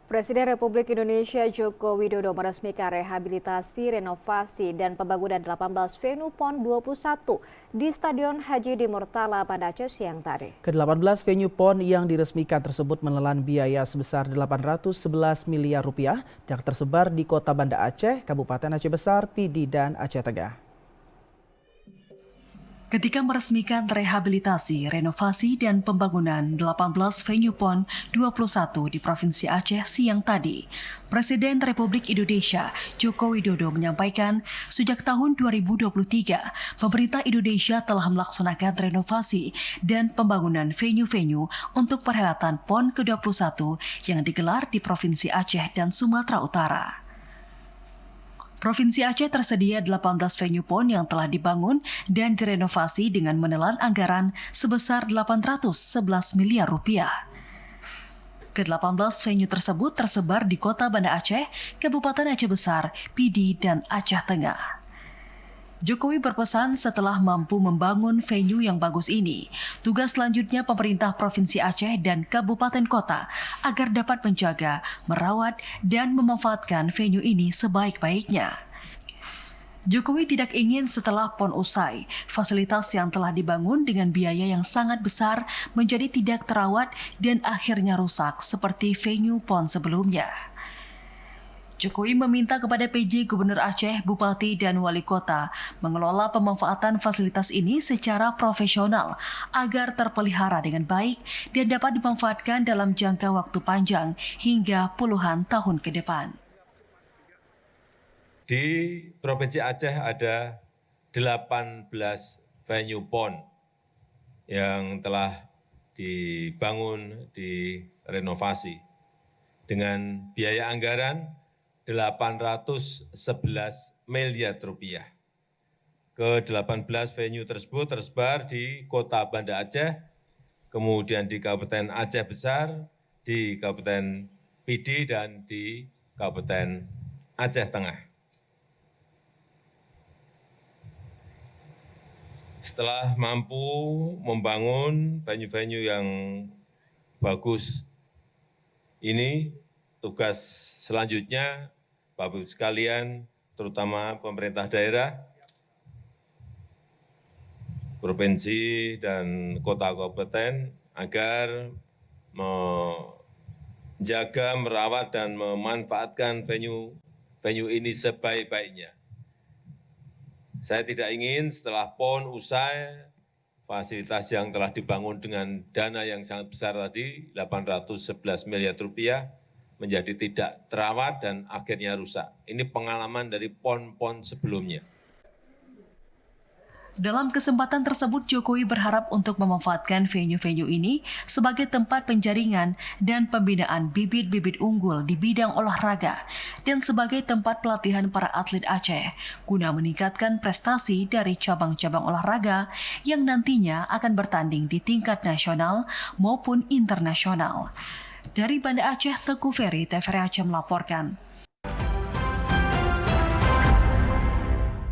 Presiden Republik Indonesia Joko Widodo meresmikan rehabilitasi, renovasi, dan pembangunan 18 venue PON 21 di Stadion Haji di Murtala pada Aceh siang tadi. Ke-18 venue PON yang diresmikan tersebut menelan biaya sebesar 811 miliar rupiah yang tersebar di Kota Banda Aceh, Kabupaten Aceh Besar, Pidi, dan Aceh Tengah. Ketika meresmikan rehabilitasi, renovasi, dan pembangunan 18 venue PON 21 di Provinsi Aceh siang tadi, Presiden Republik Indonesia Joko Widodo menyampaikan sejak tahun 2023, pemerintah Indonesia telah melaksanakan renovasi dan pembangunan venue-venue untuk perhelatan PON ke-21 yang digelar di Provinsi Aceh dan Sumatera Utara. Provinsi Aceh tersedia 18 venue PON yang telah dibangun dan direnovasi dengan menelan anggaran sebesar 811 miliar rupiah. Ke-18 venue tersebut tersebar di Kota Banda Aceh, Kabupaten Aceh Besar, Pidi, dan Aceh Tengah. Jokowi berpesan setelah mampu membangun venue yang bagus ini, tugas selanjutnya pemerintah Provinsi Aceh dan Kabupaten Kota agar dapat menjaga, merawat, dan memanfaatkan venue ini sebaik-baiknya. Jokowi tidak ingin setelah PON usai, fasilitas yang telah dibangun dengan biaya yang sangat besar menjadi tidak terawat dan akhirnya rusak seperti venue PON sebelumnya. Jokowi meminta kepada PJ Gubernur Aceh, Bupati, dan Wali Kota mengelola pemanfaatan fasilitas ini secara profesional agar terpelihara dengan baik dan dapat dimanfaatkan dalam jangka waktu panjang hingga puluhan tahun ke depan. Di Provinsi Aceh ada 18 venue PON yang telah dibangun, direnovasi dengan biaya anggaran 811 miliar rupiah. Ke-18 venue tersebut tersebar di Kota Banda Aceh, kemudian di Kabupaten Aceh Besar, di Kabupaten Pidi, dan di Kabupaten Aceh Tengah. Setelah mampu membangun venue-venue yang bagus ini, tugas selanjutnya Bapak Ibu sekalian, terutama pemerintah daerah, provinsi, dan kota kabupaten agar menjaga, merawat, dan memanfaatkan venue ini sebaik-baiknya. Saya tidak ingin setelah PON usai, fasilitas yang telah dibangun dengan dana yang sangat besar tadi, 811 miliar rupiah, menjadi tidak terawat dan akhirnya rusak. Ini pengalaman dari PON-PON sebelumnya. Dalam kesempatan tersebut, Jokowi berharap untuk memanfaatkan venue-venue ini sebagai tempat penjaringan dan pembinaan bibit-bibit unggul di bidang olahraga dan sebagai tempat pelatihan para atlet Aceh guna meningkatkan prestasi dari cabang-cabang olahraga yang nantinya akan bertanding di tingkat nasional maupun internasional. Dari Banda Aceh, Teguh Ferry, TVRI Aceh melaporkan.